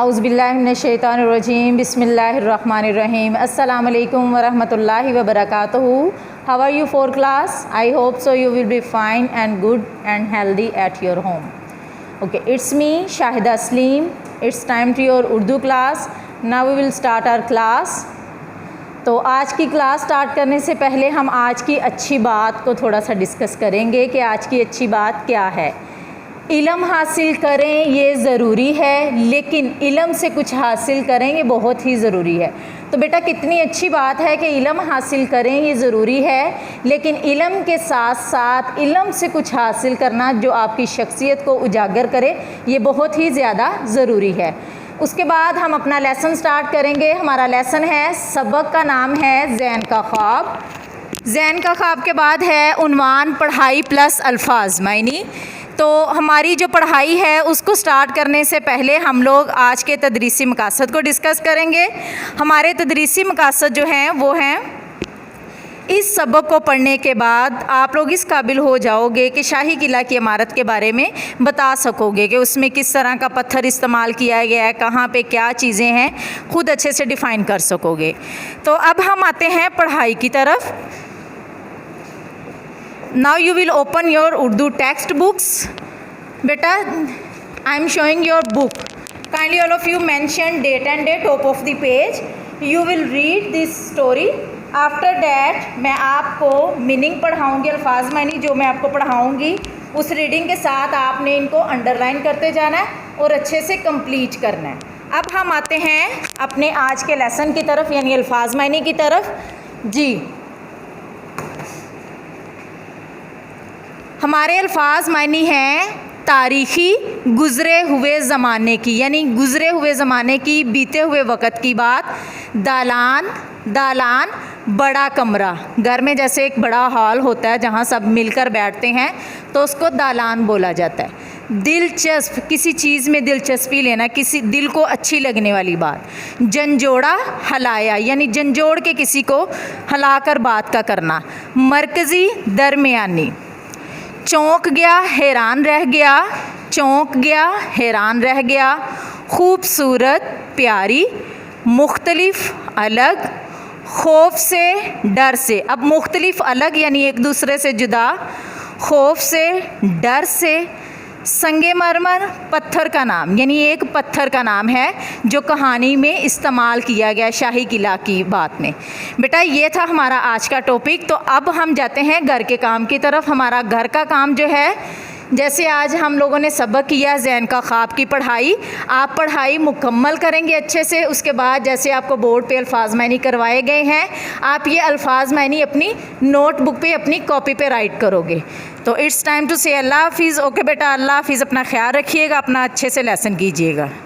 औज़ुबिल्लाहिमिनश्शैतानिर्रजीम बिस्मिल्लाहिर्रहमानिर्रहीम अस्सलामु अलैकुम वरहमतुल्लाहि वबरकातुहू। How are you for class? I hope so you will be fine and good and healthy at your home. Okay, it's me Shahida Asleem. It's time to your Urdu class. Now we will start our class. तो आज की class start करने से पहले हम आज की अच्छी बात को थोड़ा सा डिस्कस करेंगे कि आज की अच्छी बात क्या है। इल्म हासिल करें ये ज़रूरी है, लेकिन इल्म से कुछ हासिल करें ये बहुत ही ज़रूरी है। तो बेटा कितनी अच्छी बात है कि इल्म हासिल करें ये ज़रूरी है, लेकिन इल्म के साथ साथ इल्म से कुछ हासिल करना जो आपकी शख्सियत को उजागर करे ये बहुत ही ज़्यादा ज़रूरी है। उसके बाद हम अपना लेसन स्टार्ट करेंगे। हमारा लेसन है, सबक का नाम है ज़ैन का ख्वाब। ज़ैन का ख्वाब के बाद है उन्वान पढ़ाई प्लस अल्फाज मायनी। तो हमारी जो पढ़ाई है उसको स्टार्ट करने से पहले हम लोग आज के तदरीसी मकासद को डिस्कस करेंगे। हमारे तदरीसी मकासद जो हैं वो हैं, इस सबक को पढ़ने के बाद आप लोग इस काबिल हो जाओगे कि शाही किला की इमारत के बारे में बता सकोगे कि उसमें किस तरह का पत्थर इस्तेमाल किया गया है, कहाँ पे क्या चीज़ें हैं, खुद अच्छे से डिफ़ाइन कर सकोगे। तो अब हम आते हैं पढ़ाई की तरफ। Now you will open your Urdu text books. Beta, I am showing your book. Kindly all of you mention date and day top of the page. You will read this story. After that मैं आपको meaning पढ़ाऊँगी, अल्फाज मानी जो मैं आपको पढ़ाऊँगी उस reading के साथ आपने इनको अंडरलाइन करते जाना है और अच्छे से कंप्लीट करना है। अब हम आते हैं अपने आज के लेसन की तरफ, यानी अल्फाज मानी की तरफ। जी, हमारे अल्फाज मायनी हैं तारीख़ी गुज़रे हुए ज़माने की, यानी गुज़रे हुए ज़माने की, बीते हुए वक़्त की बात। दालान, दालान बड़ा कमरा, घर में जैसे एक बड़ा हॉल होता है जहाँ सब मिलकर बैठते हैं तो उसको दालान बोला जाता है। दिलचस्प, किसी चीज़ में दिलचस्पी लेना, किसी दिल को अच्छी लगने वाली बात। जंजोड़ा हलाया, यानी जंजोड़ के किसी को हलाकर बात का करना। मरकज़ी, दरमियानी। चौंक गया, हैरान रह गया, चौंक गया, हैरान रह गया। खूबसूरत, प्यारी। मुख्तलिफ, अलग। खौफ से, डर से। अब मुख्तलिफ, अलग यानी एक दूसरे से जुदा। खौफ से, डर से। संगे मरमर, पत्थर का नाम, यानी एक पत्थर का नाम है जो कहानी में इस्तेमाल किया गया शाही किला की बात में। बेटा ये था हमारा आज का टॉपिक। तो अब हम जाते हैं घर के काम की तरफ। हमारा घर का काम जो है, जैसे आज हम लोगों ने सबक किया ज़ैन का ख्वाब की पढ़ाई, आप पढ़ाई मुकम्मल करेंगे अच्छे से। उसके बाद जैसे आपको बोर्ड पे अल्फाज मायनी करवाए गए हैं, आप ये अल्फाज मायनी अपनी नोटबुक पे, अपनी कॉपी पे राइट करोगे। तो इट्स टाइम टू से अल्लाह हाफिज़। ओके बेटा, अल्लाह हाफिज़, अपना ख्याल रखिएगा, अपना अच्छे से लेसन कीजिएगा।